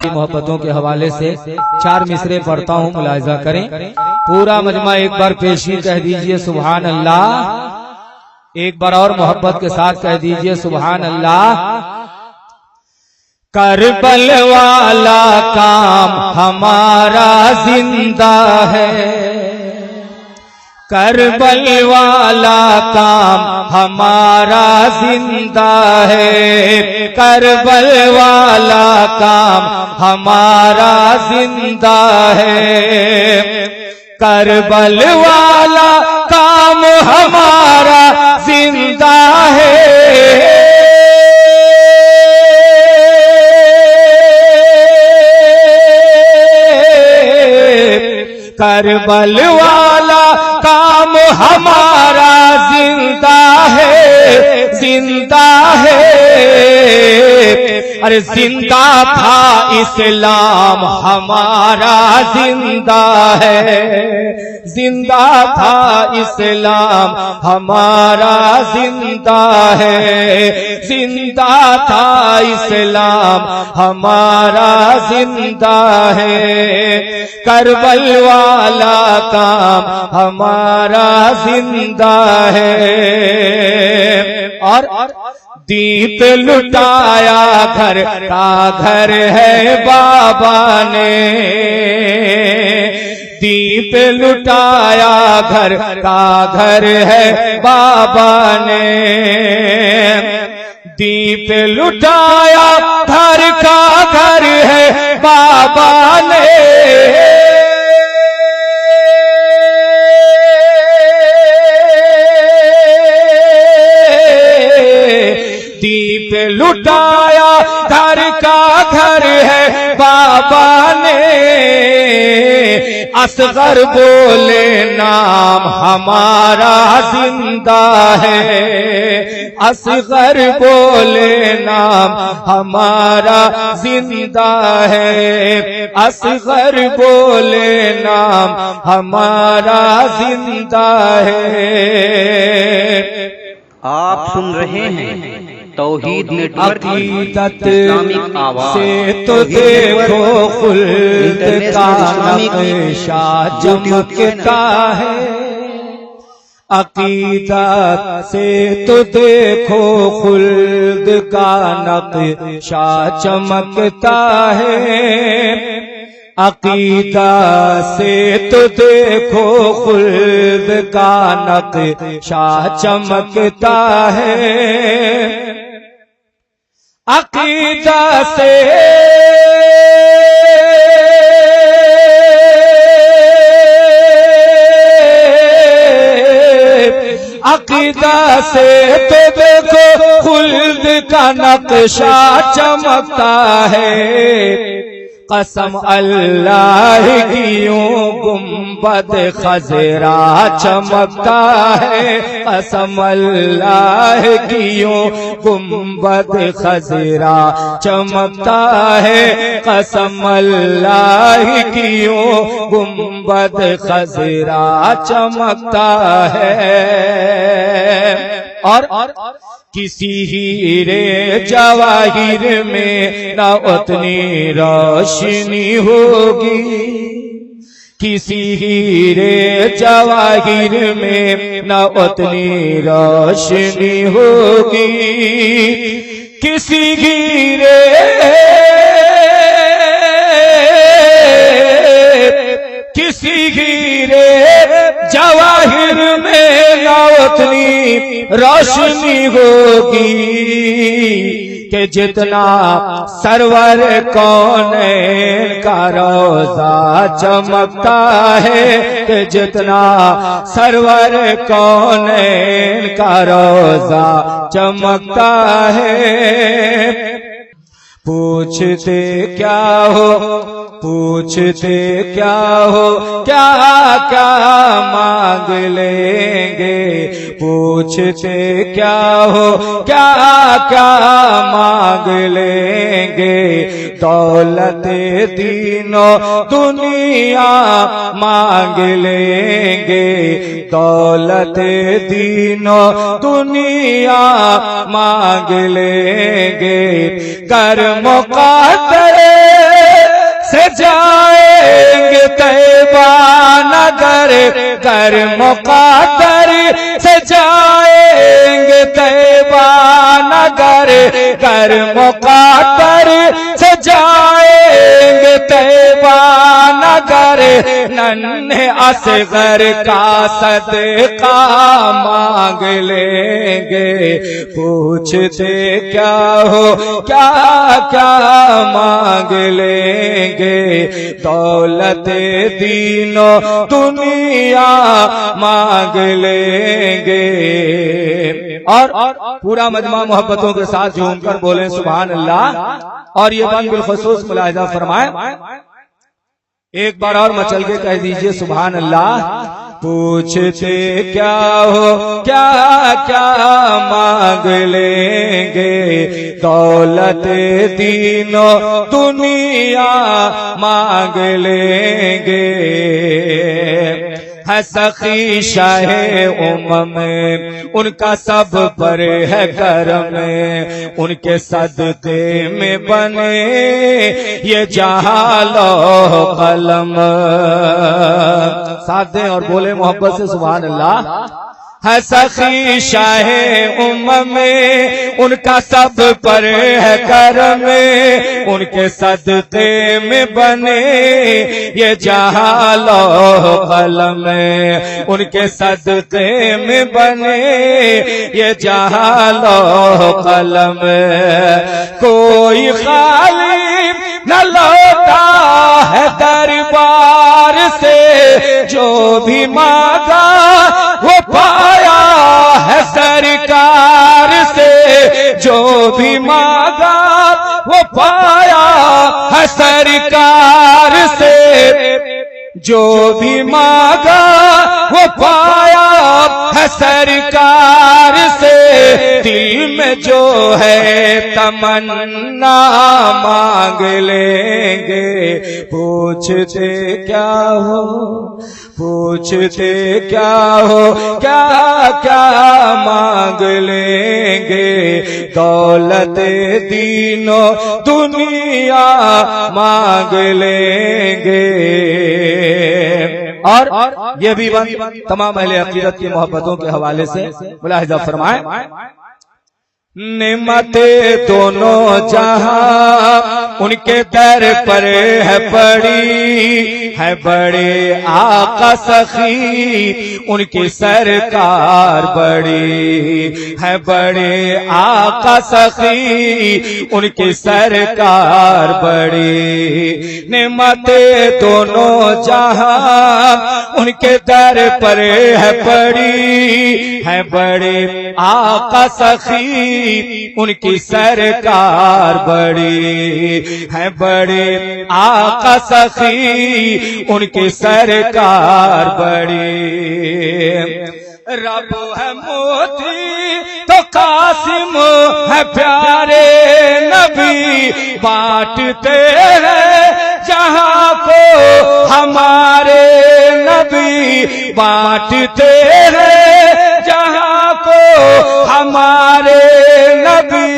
की मोहब्बतों के हवाले से 4 मिसरे पढ़ता हूँ, मुलाहिजा करें। पूरा मजमा एक बार पेशी कह दीजिए सुभान अल्लाह। एक बार और मोहब्बत के साथ कह दीजिए सुभान अल्लाह। करबल वाला काम हमारा जिंदा है, करबल वाला काम हमारा जिंदा है, करबल वाला काम हमारा जिंदा है, करबल वाला काम हमारा जिंदा है। करबल वाला काम हमारा जिंदा है, जिंदा है। अरे जिंदा था इस्लाम हमारा जिंदा है, जिंदा था इस्लाम हमारा जिंदा है, जिंदा था इस्लाम हमारा जिंदा है, करबल वाला काम हमारा जिंदा है। और दीप लुटाया घर का घर है बाबा ने, दीप लुटाया घर का घर है बाबा ने, दीप लुटाया घर का घर है बाबा ने। दीप लुटाया घर का घर है बाबा ने, असगर बोले नाम हमारा जिंदा है, असगर बोले नाम हमारा जिंदा है, असगर बोले नाम हमारा जिंदा है। आप सुन रहे हैं तौहीद नेटवर्क अकीदत इस्लामिक आवाज़ से तो देखो खुल्द का नक्शा चमकता है, अकीदत से तो देखो खुल्द का नक्शा चमकता है, अकीदा से तो देखो खुल्द का नक्शा चमकता है, अकीदा से अकीदा से तो देखो खुल्द का नक्शा चमकता है, कसम अल्लाह की यूं गुंबद खजरा चमकता है, कसम अल्लाह की यूं गुंबद खजरा चमकता है, कसम अल्लाह की यूं गुंबद खजरा चमकता है। और किसी हीरे जवाहिर में न उतनी रोशनी होगी, किसी हीरे जवाहिर में न उतनी रोशनी होगी, किसी हीरे किसी हीरे जवाहिर में न उतनी रोशनी होगी कि जितना सरवर कौनैन का रोज़ा चमकता है, कि जितना सरवर कौनैन का रोज़ा चमकता है। पूछते क्या हो, पूछते क्या हो, क्या क्या मांग लेंगे, पूछते क्या हो, क्या क्या मांग लेंगे, दौलत दीनो दुनिया मांग लेंगे, दौलत दीनो दुनिया मांग लेंगे, कर मुक़द्दर से जाएंगे तैबा नगर, कर मुक़द्दर से जाएंगे तैबा नगर, कर मुक़द्दर से जाएंगे तैबा नगर, नन्हे असगर का सदका मांग लेंगे, पूछते क्या हो क्या क्या मांग लेंगे, दौलत दीनो दुनिया मांग लेंगे। और पूरा मजमा मोहब्बतों के साथ झूमकर बोले सुभान अल्लाह। और ये बात बिलखुसूस मुलाहिजा फरमाए, एक बार और मचल के कह दीजिए सुभान अल्लाह। पूछते क्या हो क्या क्या मांग लेंगे, दौलत दीनो दुनिया मांग लेंगे। है सखी शाहे उम्म, उनका सब पर है करम, उनके सदके में बने ये जहालो कलम। साथ दें और बोले मोहब्बत से सुभान अल्लाह। है सखी शाहे उम्म में, उनका सब पर है करम, उनके सदके में बने ये जहालो कलम, उनके सदके में बने ये जहालो कलम। कोई खाली न लौटा है दरबार से, जो भी मांगा वो पाया है सरकार से, जो भी मांगा वो पाया है सरकार से, जो भी मांगा वो पाया है सरकार से। दिल में जो है तमन्ना मांग लेंगे, पूछते क्या हो पूछते क्या हो क्या क्या मांग लेंगे, दौलत दीनो दुनिया मांग लेंगे। और ये भी बात तमाम अहले अकीदत की मोहब्बतों के हवाले से मुलाहिजा फरमाए। नेमते दोनों जहां उनके दर पर है पड़ी, है बड़े आका सखी उनकी सरकार बड़ी, है बड़े आका सखी उनकी सरकार बड़ी। नेमते दोनों जहां उनके दर पर है पड़ी, है बड़े आका सखी उनकी सरकार बड़ी, है बड़े आका सखी उनकी सरकार बड़ी। रब है मोती तो कासिम है प्यारे नबी, बांटते हैं जहां को हमारे नबी, बांटते हैं जहां को हमारे नबी।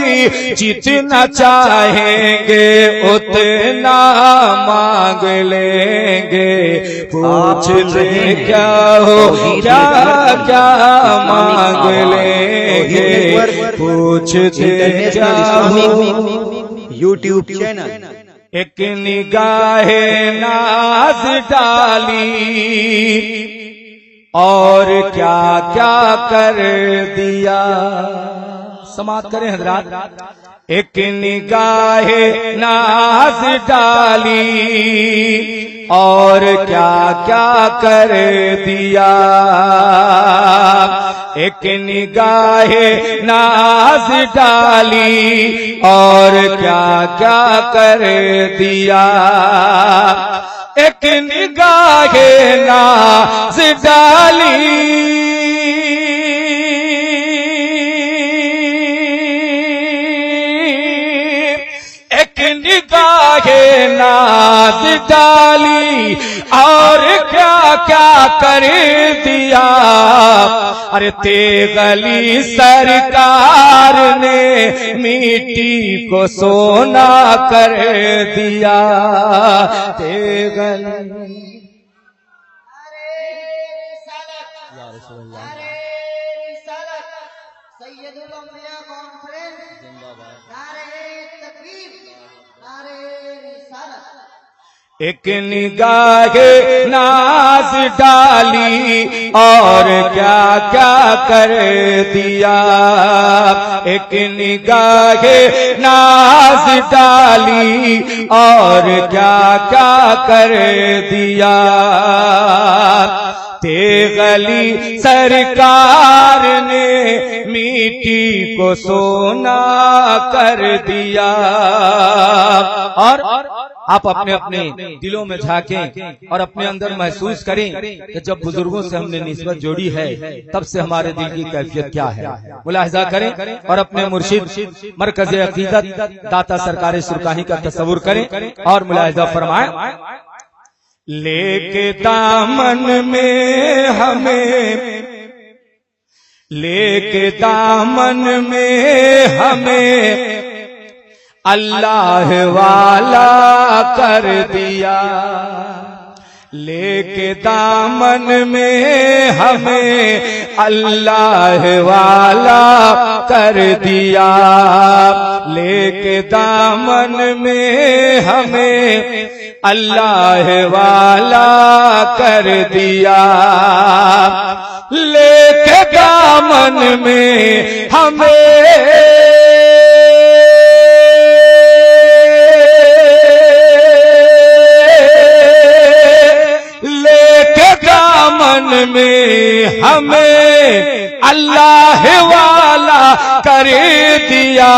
जितना चाहेंगे उतना मांग लेंगे, पूछते क्या हो क्या क्या मांग लेंगे, पूछते क्या हो। यूट्यूब चैनल एक निगाहे नाज डाली और क्या क्या कर दिया। समाप्त करें हजरात। एक निगाहे नाज डाली और क्या क्या कर दिया, एक निगाहे नाज डाली और क्या क्या कर दिया, एक निगाहे नाज डाली एक निगाहे निगाहे नाज डाली और क्या क्या कर दिया। अरे तेगली सरकार ने मिट्टी को सोना कर दिया। तेगली एक निगाहे नाज डाली और क्या क्या कर दिया। एक निगाहे नाज डाली और क्या क्या कर दिया। तेगली सरकार ने मिट्टी को सोना कर दिया। और आप अपने अपने दिलों में झांकें और अपने अंदर महसूस करें कि जब बुजुर्गों से हमने निस्बत जोड़ी है तब से हमारे दिल की कैफियत क्या है। मुलाहिजा करें और अपने मुर्शिद मरकज़ अक़ीदत दाता सरकार सुरकाही का तस्वुर करें और मुलाहिजा फरमाएं। लेके दामन में हमें, लेके दामन में हमें अल्लाह वाला कर दिया। लेके दामन में हमें अल्लाह वाला कर दिया। लेके दामन में हमें अल्लाह वाला कर दिया। लेके दामन में हमें में हमें अल्लाह वाला कर दिया।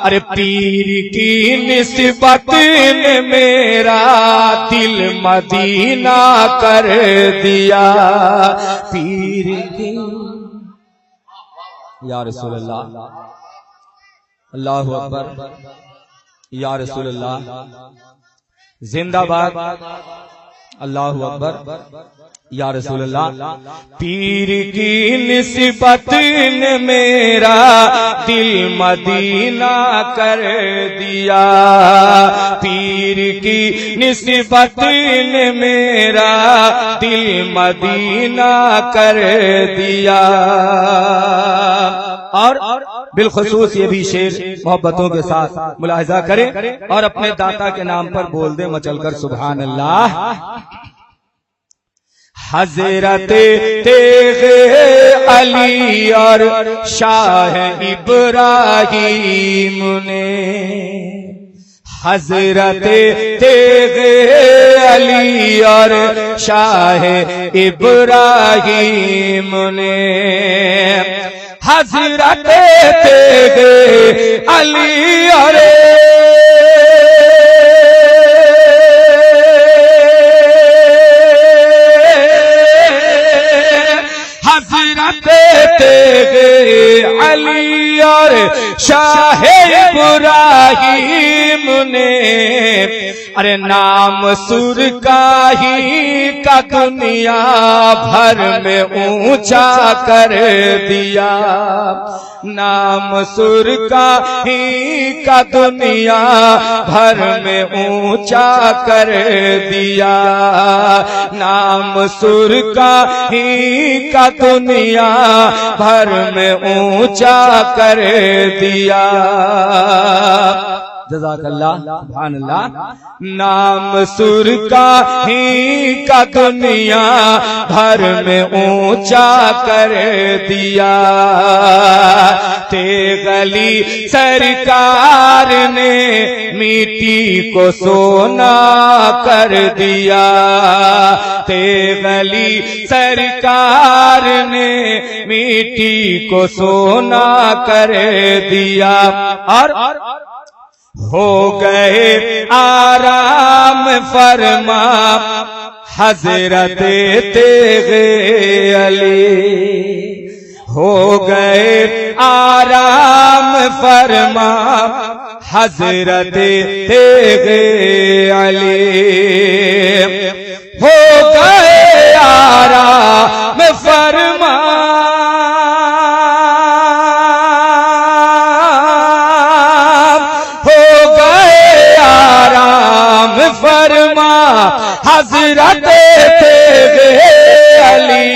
अरे पीर की निस्बत ने मेरा दिल मदीना कर दिया। पीर की या रसूल अल्लाह, अल्लाहु अकबर, या रसूल अल्लाह, जिंदाबाद, अल्लाहु अकबर, या रसूल अल्लाह। पीर की निस्बत ने मेरा दिल मदीना कर दिया। पीर की निस्बत ने मेरा दिल मदीना कर दिया। और बिलखुसूस ये भी शेर मोहब्बतों के साथ मुलाहिजा करें और अपने दाता के नाम पर बोल दे मचलकर सुभान अल्लाह। हजरत तेगे अली और शाह इब्राहीम ने, हजरत तेगे अली और शाह इब्राहीम ने, हजरत तेगे अली और अली और शाह इब्राहीम ने अरे नाम सुरकाही का दुनिया भर में ऊंचा कर दिया। नाम सुरकाही का दुनिया भर में ऊंचा कर दिया। नाम सुरकाही का दुनिया भर में ऊंचा कर दिया। जज़ाकल्लाह, सुभान अल्लाह। नाम सुरकाही का दुनिया भर में ऊंचा कर दिया। तेगली सरकार ने मिट्टी को सोना कर दिया। तेगली सरकार ने मिट्टी को सोना कर दिया। और हो गए आराम फरमा हजरत तेगे अली। हो गए आराम फरमा हजरत तेगे अली हो गए आराम फरमा, हो गए आराम फरमा हजरत तेगे अली।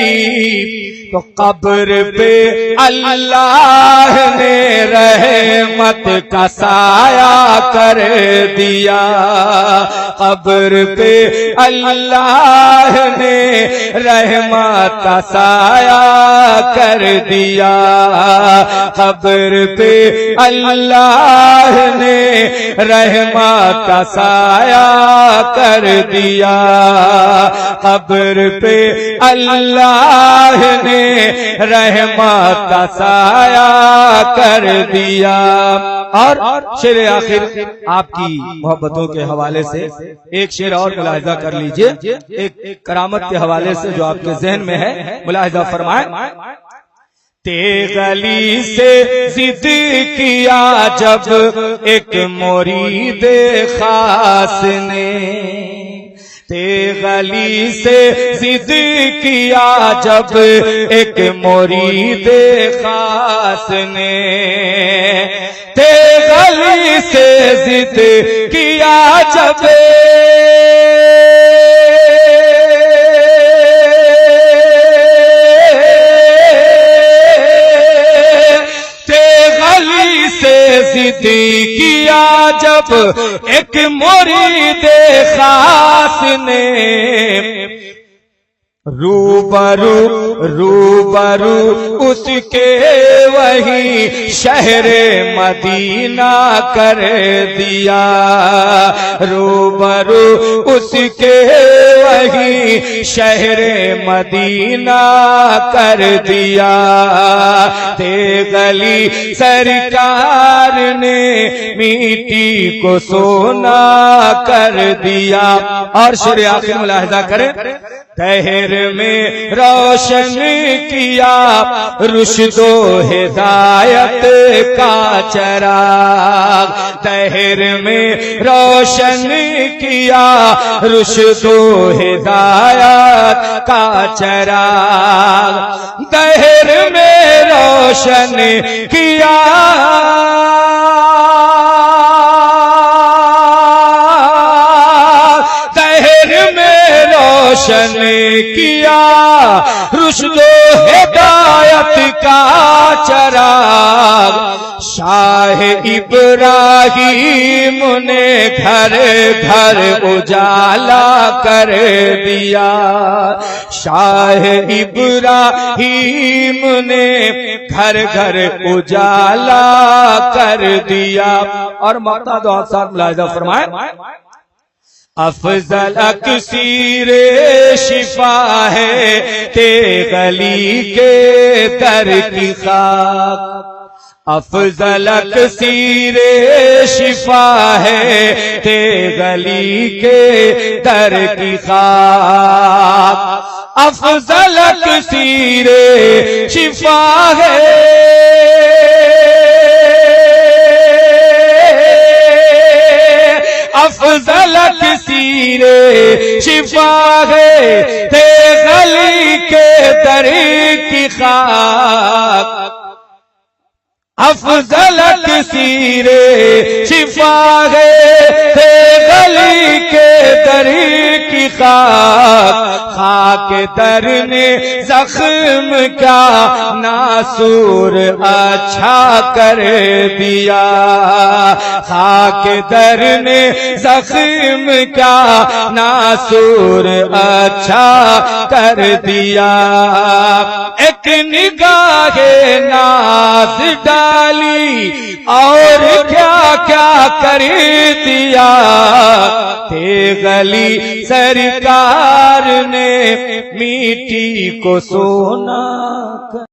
तो कब्र पे अल्लाह ने रहमत का साया कर दिया, कब्र पे अल्लाह ने रहमत का साया कर दिया, कब्र पे अल्लाह ने रहमत का साया कर दिया, कब्र पे अल्लाह ने रहमत का साया कर दिया। और शेर आखिर आपकी मोहब्बतों के हवाले से एक शेर और मुलाहिजा कर लीजिए, एक करामत के हवाले से जो आपके जहन में है, मुलाहिजा फरमाएं। तेगली से जिद किया जब एक मुरीद खास ने, तेगली से जिद किया जब एक मुरीद खास ने, तेगली से जिद किया जब जिद किया जब एक मुरीद खास ने, रूबरू रूबरू उसके वही शहर मदीना कर दिया, रूबरू उसके वही शहर मदीना कर दिया, तेगली सरकार ने मिट्टी को सोना कर दिया। और शेर आखिर मुलाहिजा करें। तहर में रोशन किया रुशदो हिदायत का चराग, तहर में रोशन किया रुशदो हिदायत का चराग, तहर में रोशन किया रोशन किया रुशदो हिदायत का चराग, शाह इब्राहिम ने घर घर उजाला कर दिया, शाह इब्राहिम ने घर घर उजाला कर दिया। और मक्ता दो साथ मुलाहिजा फरमाएं। अफजल अक्सीर शिफा है तेगली के दर की खाक, अफजल अक्सीर शिफा है तेगली के दर की खाक, अफजल अक्सीर शिफा है अफजल अक्सीरे शिफा है तेगली के दर की खाक, अफजल अक्सीरे शिफा है तेगली के दर की खाक, खाक दर ने जख्म क्या नासूर अच्छा कर दिया, खाक दर ने जख्म क्या नासूर अच्छा कर दिया, एक निगाह नाज डाली और क्या क्या कर दिया, तेगली सरकार ने मिट्टी को सोना कर